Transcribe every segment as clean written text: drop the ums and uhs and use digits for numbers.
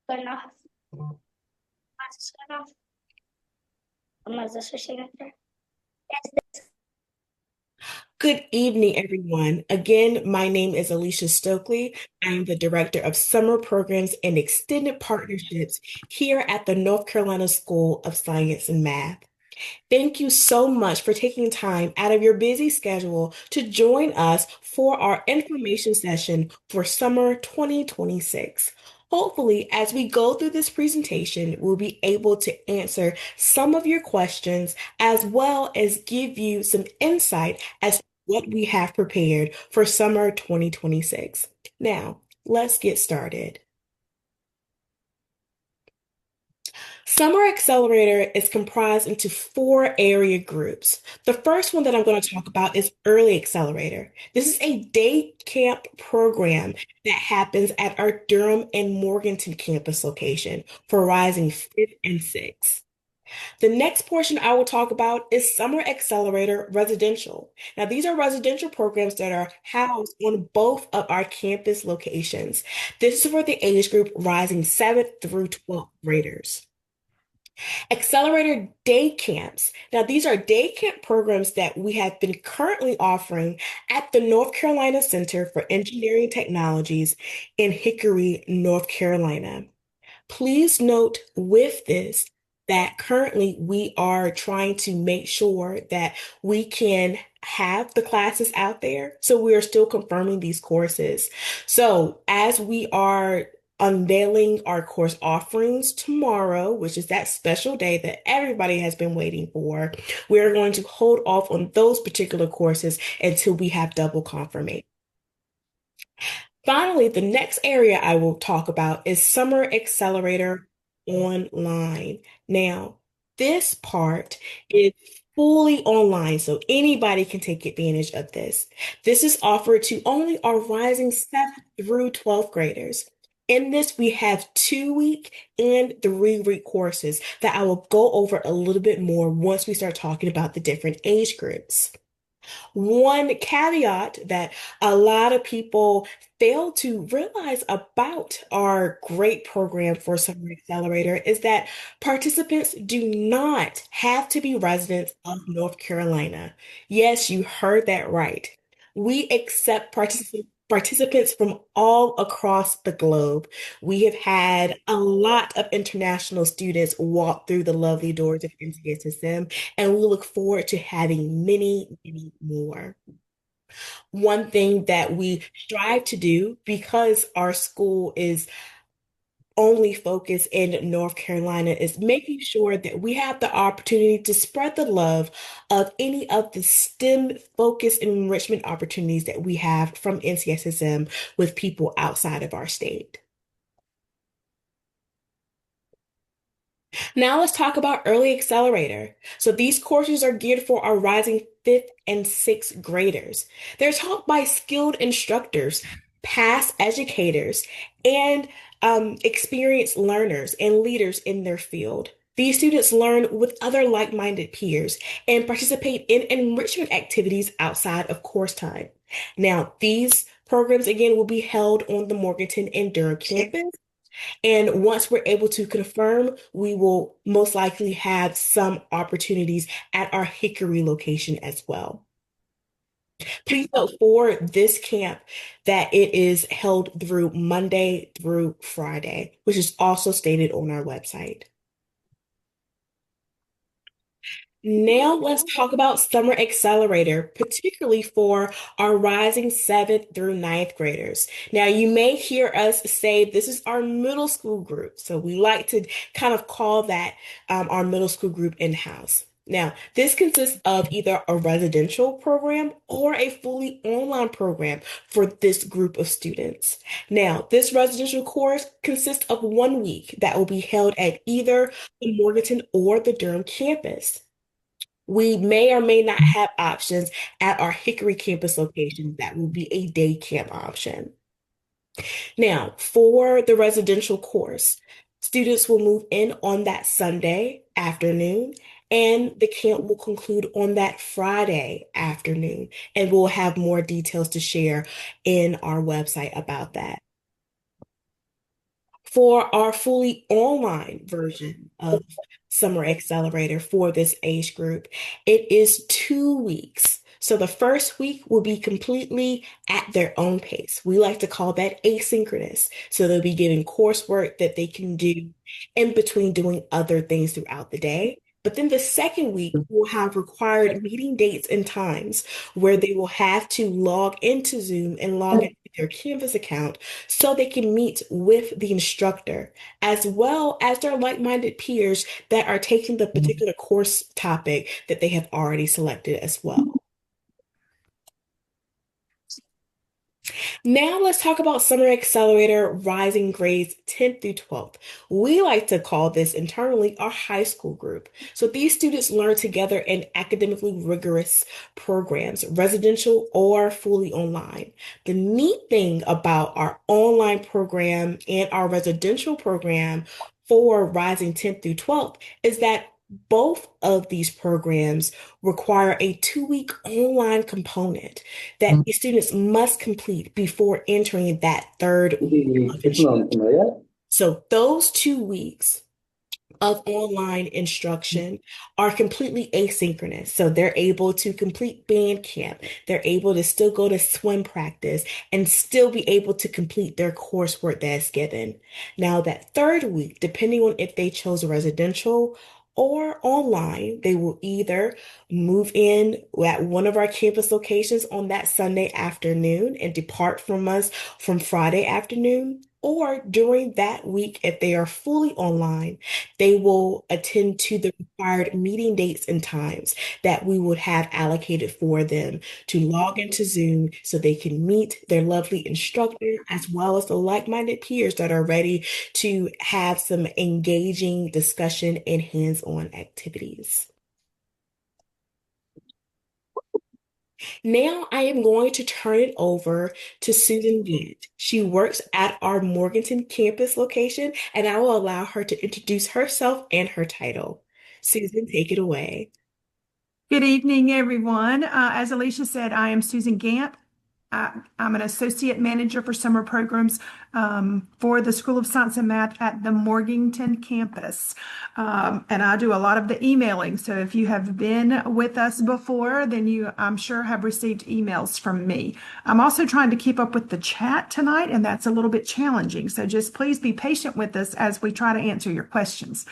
Bueno, más o menos, más de eso llega a ser. Good evening, everyone. Again, my name is Alicia Stokely. I am the Director of Summer Programs and Extended Partnerships here at the North Carolina School of Science and Math. Thank you so much for taking time out of your busy schedule to join us for our information session for summer 2026. Hopefully, as we go through this presentation, we'll be able to answer some of your questions as well as give you some insight as to what we have prepared for summer 2026. Now, let's get started. Summer Accelerator is comprised into four area groups. The first one that I'm going to talk about is Early Accelerator. This is a day camp program that happens at our Durham and Morganton campus location for rising fifth and sixth. The next portion I will talk about is Summer Accelerator Residential. Now, these are residential programs that are housed on both of our campus locations. This is for the age group rising 7th through 12th graders. Accelerator day camps. Now, these are day camp programs that we have been currently offering at the North Carolina Center for Engineering Technologies in Hickory, North Carolina. Please note with this that currently we are trying to make sure that we can have the classes out there. So we are still confirming these courses. So as we are unveiling our course offerings tomorrow, which is that special day that everybody has been waiting for, we're going to hold off on those particular courses until we have double confirmation. Finally, the next area I will talk about is Summer Accelerator Online. Now, this part is fully online, so anybody can take advantage of this. This is offered to only our rising 7th through 12th graders. In this, we have 2-week and 3-week courses that I will go over a little bit more once we start talking about the different age groups. One caveat that a lot of people fail to realize about our great program for Summer Accelerator is that participants do not have to be residents of North Carolina. Yes, you heard that right. We accept participants from all across the globe. We have had a lot of international students walk through the lovely doors of NCSSM, and we look forward to having many, many more. One thing that we strive to do because our school is only focused in North Carolina is making sure that we have the opportunity to spread the love of any of the STEM focused enrichment opportunities that we have from NCSSM with people outside of our state. Now let's talk about Early Accelerator. So these courses are geared for our rising fifth and sixth graders. They're taught by skilled instructors, past educators, and experienced learners and leaders in their field. These students learn with other like-minded peers and participate in enrichment activities outside of course time. Now, these programs again will be held on the Morganton and Durham campus. And once we're able to confirm, we will most likely have some opportunities at our Hickory location as well. Please note for this camp that it is held through Monday through Friday, which is also stated on our website. Now let's talk about Summer Accelerator, particularly for our rising 7th through ninth graders. Now, you may hear us say this is our middle school group. So we like to kind of call that our middle school group in-house. Now, this consists of either a residential program or a fully online program for this group of students. Now, this residential course consists of 1 week that will be held at either the Morganton or the Durham campus. We may or may not have options at our Hickory campus location that will be a day camp option. Now, for the residential course, students will move in on that Sunday afternoon, and the camp will conclude on that Friday afternoon. And we'll have more details to share in our website about that. For our fully online version of Summer Accelerator for this age group, it is 2 weeks. So the first week will be completely at their own pace. We like to call that asynchronous. So they'll be given coursework that they can do in between doing other things throughout the day. But then the second week will have required meeting dates and times where they will have to log into Zoom and log into their Canvas account so they can meet with the instructor as well as their like-minded peers that are taking the particular course topic that they have already selected as well. Now let's talk about Summer Accelerator Rising Grades 10th through 12th. We like to call this internally our high school group. So these students learn together in academically rigorous programs, residential or fully online. The neat thing about our online program and our residential program for Rising 10th through 12th is that both of these programs require a 2 week online component that the students must complete before entering that third week of instruction. So those 2 weeks of online instruction are completely asynchronous. So they're able to complete band camp. They're able to still go to swim practice and still be able to complete their coursework that's given. Now, that third week, depending on if they chose residential or online, they will either move in at one of our campus locations on that Sunday afternoon and depart from us from Friday afternoon. Or during that week, if they are fully online, they will attend to the required meeting dates and times that we would have allocated for them to log into Zoom so they can meet their lovely instructor as well as the like-minded peers that are ready to have some engaging discussion and hands-on activities. Now I am going to turn it over to Susan Gant. She works at our Morganton campus location, and I will allow her to introduce herself and her title. Susan, take it away. Good evening, everyone. As Alicia said, I am Susan Gamp. I'm an associate manager for summer programs for the School of Science and Math at the Morganton campus. And I do a lot of the emailing. So if you have been with us before, then you, I'm sure, have received emails from me. I'm also trying to keep up with the chat tonight, and that's a little bit challenging. So just please be patient with us as we try to answer your questions.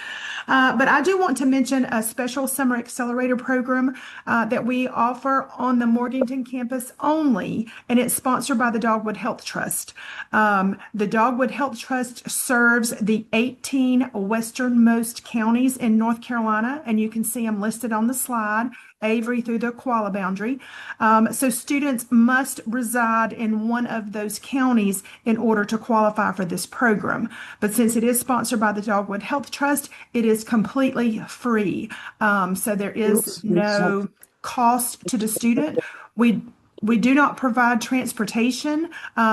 But I do want to mention a special summer accelerator program that we offer on the Morganton campus only, and it's sponsored by the Dogwood Health Trust. The Dogwood Health Trust serves the 18 westernmost counties in North Carolina, and you can see them listed on the slide. Avery through the Koala boundary. So students must reside in one of those counties in order to qualify for this program. But since it is sponsored by the Dogwood Health Trust, it is completely free. So there is no cost to the student. We do not provide transportation,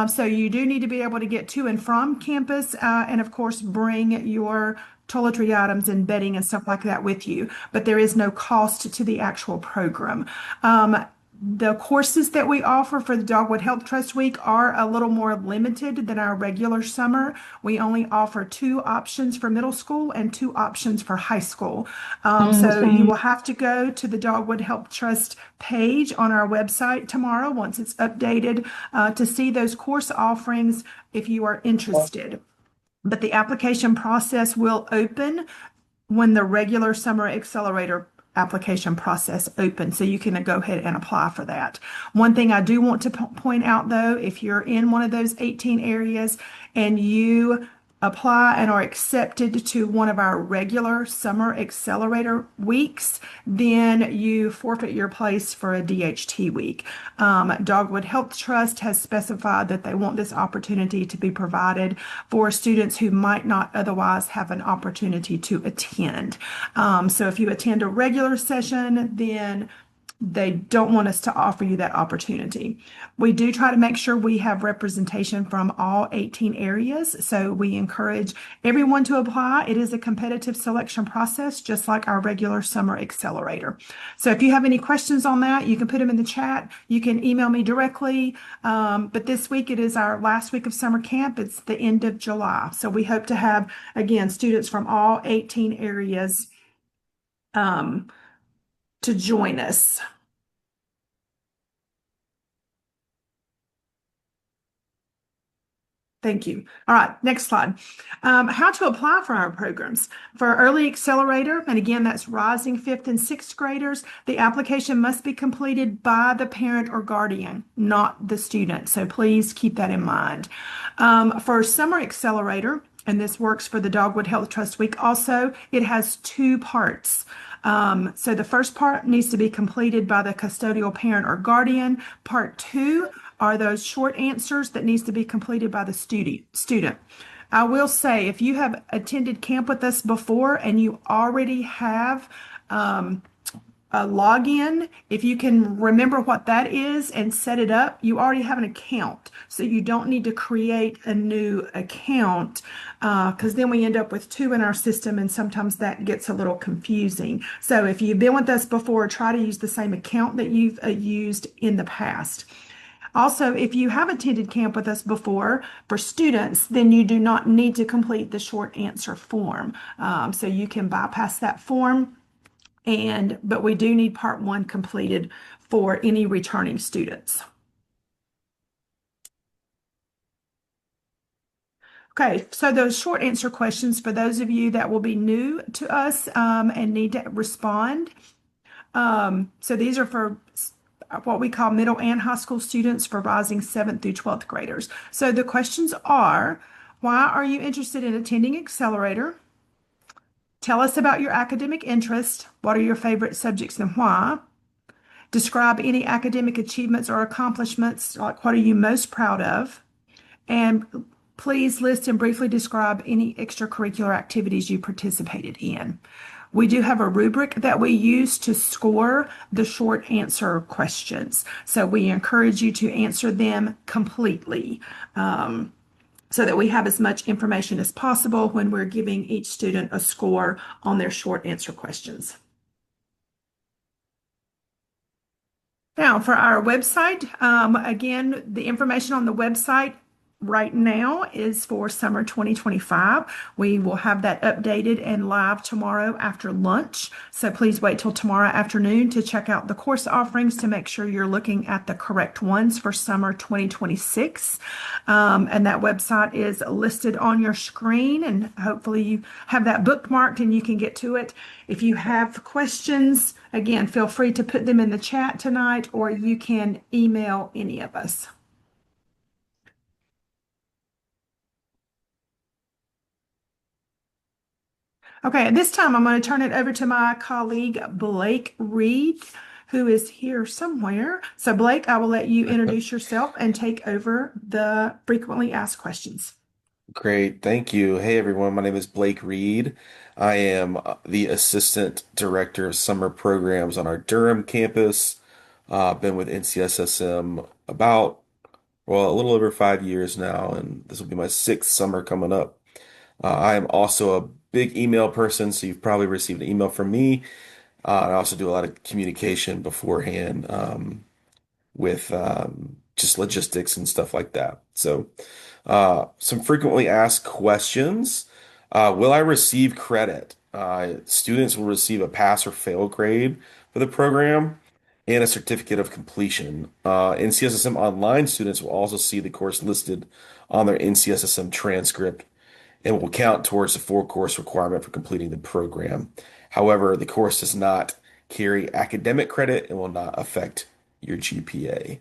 so you do need to be able to get to and from campus, and of course, bring your toiletry items and bedding and stuff like that with you. But there is no cost to the actual program. The courses that we offer for the Dogwood Health Trust Week are a little more limited than our regular summer. We only offer 2 options for middle school and 2 options for high school. So you will have to go to the Dogwood Health Trust page on our website tomorrow once it's updated to see those course offerings if you are interested. But the application process will open when the regular summer accelerator application process opens, so you can go ahead and apply for that. One thing I do want to point out though, if you're in one of those 18 areas and you apply and are accepted to one of our regular summer accelerator weeks, then you forfeit your place for a DHT week. Dogwood Health Trust has specified that they want this opportunity to be provided for students who might not otherwise have an opportunity to attend. So if you attend a regular session, then they don't want us to offer you that opportunity. We do try to make sure we have representation from all 18 areas, so we encourage everyone to apply. It is a competitive selection process, just like our regular summer accelerator. So if you have any questions on that, you can put them in the chat. You can email me directly. But this week, it is our last week of summer camp. It's the end of July. So we hope to have, again, students from all 18 areas to join us. Thank you. All right, next slide. How to apply for our programs. For Early Accelerator, and again, that's rising fifth and sixth graders, the application must be completed by the parent or guardian, not the student. So please keep that in mind. For Summer Accelerator, and this works for the Dogwood Health Trust Week also, it has two parts. So the first part needs to be completed by the custodial parent or guardian. Part two are those short answers that needs to be completed by the student. I will say, if you have attended camp with us before and you already have a login, if you can remember what that is and set it up, you already have an account. So you don't need to create a new account because then we end up with two in our system and sometimes that gets a little confusing. So if you've been with us before, try to use the same account that you've used in the past. Also, if you have attended camp with us before for students, then you do not need to complete the short answer form. So you can bypass that form. But we do need part one completed for any returning students. Okay, so those short answer questions for those of you that will be new to us and need to respond. So these are for what we call middle and high school students for rising 7th through 12th graders. So the questions are, why are you interested in attending Accelerator? Tell us about your academic interest. What are your favorite subjects and why? Describe any academic achievements or accomplishments, like what are you most proud of? And please list and briefly describe any extracurricular activities you participated in. We do have a rubric that we use to score the short answer questions. So we encourage you to answer them completely. So that we have as much information as possible when we're giving each student a score on their short answer questions. Now, for our website, again, the information on the website right now is for summer 2025. We will have that updated and live tomorrow after lunch. So please wait till tomorrow afternoon to check out the course offerings to make sure you're looking at the correct ones for summer 2026. And that website is listed on your screen, and hopefully you have that bookmarked and you can get to it. If you have questions, again, feel free to put them in the chat tonight, or you can email any of us. Okay, at this time, I'm going to turn it over to my colleague, Blake Reed, who is here somewhere. So, Blake, I will let you introduce yourself and take over the frequently asked questions. Great, thank you. Hey everyone, my name is Blake Reed. I am the Assistant Director of Summer Programs on our Durham campus. Been with NCSSM about, well, a little over 5 years now, and this will be my sixth summer coming up. I am also a big email person, so you've probably received an email from me. I also do a lot of communication beforehand with just logistics and stuff like that. So, some frequently asked questions. Will I receive credit? Students will receive a pass or fail grade for the program and a certificate of completion. NCSSM Online students will also see the course listed on their NCSSM transcript and will count towards the full course requirement for completing the program. However, the course does not carry academic credit and will not affect your GPA.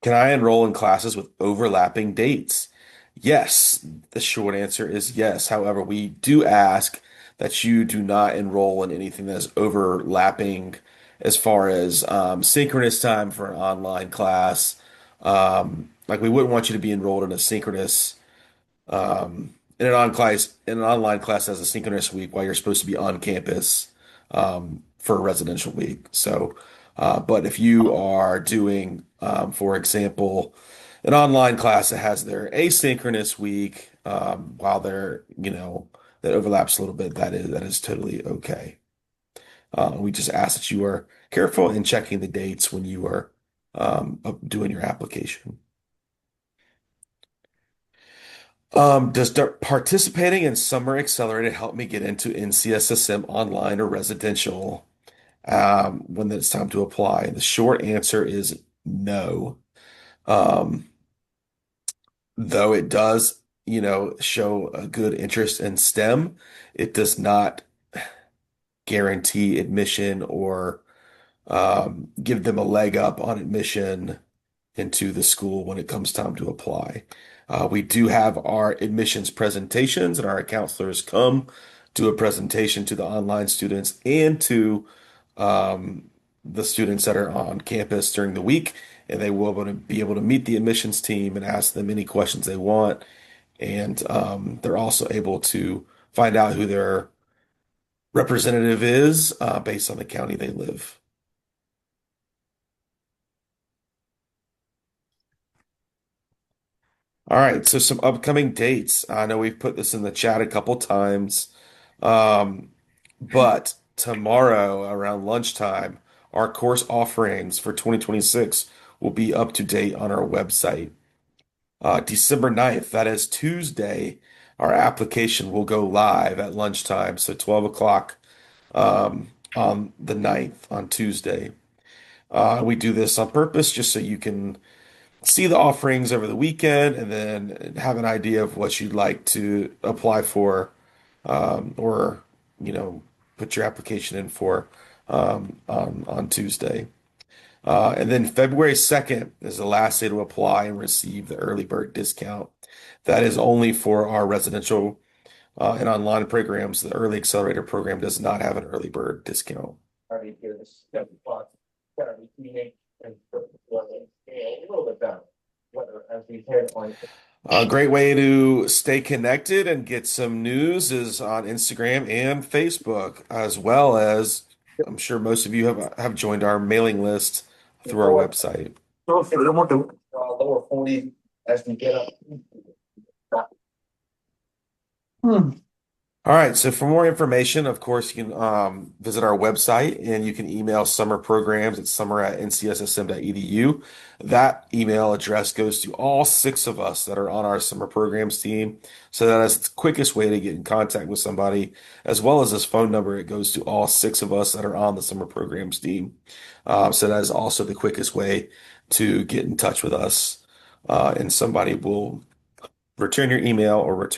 Can I enroll in classes with overlapping dates? Yes, the short answer is yes. However, we do ask that you do not enroll in anything that is overlapping as far as synchronous time for an online class. Like we wouldn't want you to be enrolled in a synchronous in an online class as a synchronous week while you're supposed to be on campus for a residential week. So, but if you are doing, for example, an online class that has their asynchronous week while that overlaps a little bit, that is totally okay. We just ask that you are careful in checking the dates when you are doing your application. Does participating in Summer Accelerator help me get into NCSSM online or residential when it's time to apply? The short answer is no. Um, though it does, show a good interest in STEM, it does not guarantee admission or give them a leg up on admission into the school when it comes time to apply. We do have our admissions presentations, and our counselors come do a presentation to the online students and to the students that are on campus during the week, and they will be able to meet the admissions team and ask them any questions they want. And they're also able to find out who their representative is based on the county they live. All right, so some upcoming dates. I know we've put this in the chat a couple times, um, but tomorrow around lunchtime, our course offerings for 2026 will be up to date on our website. December 9th, that is Tuesday, our application will go live at lunchtime, so 12 o'clock on the 9th, on Tuesday. We do this on purpose just so you can see the offerings over the weekend and then have an idea of what you'd like to apply for or put your application in for on Tuesday. And then February 2nd is the last day to apply and receive the early bird discount. That is only for our residential and online programs. The Early Accelerator program does not have an early bird discount. A great way to stay connected and get some news is on Instagram and Facebook, as well as I'm sure most of you have joined our mailing list through our website. Lower 40 as we get up. All right, so for more information, of course, you can visit our website and you can email summer programs at summer@ncssm.edu. That email address goes to all 6 of us that are on our summer programs team. So that is the quickest way to get in contact with somebody, as well as this phone number. It goes to all 6 of us that are on the summer programs team. So that is also the quickest way to get in touch with us. And somebody will return your email or return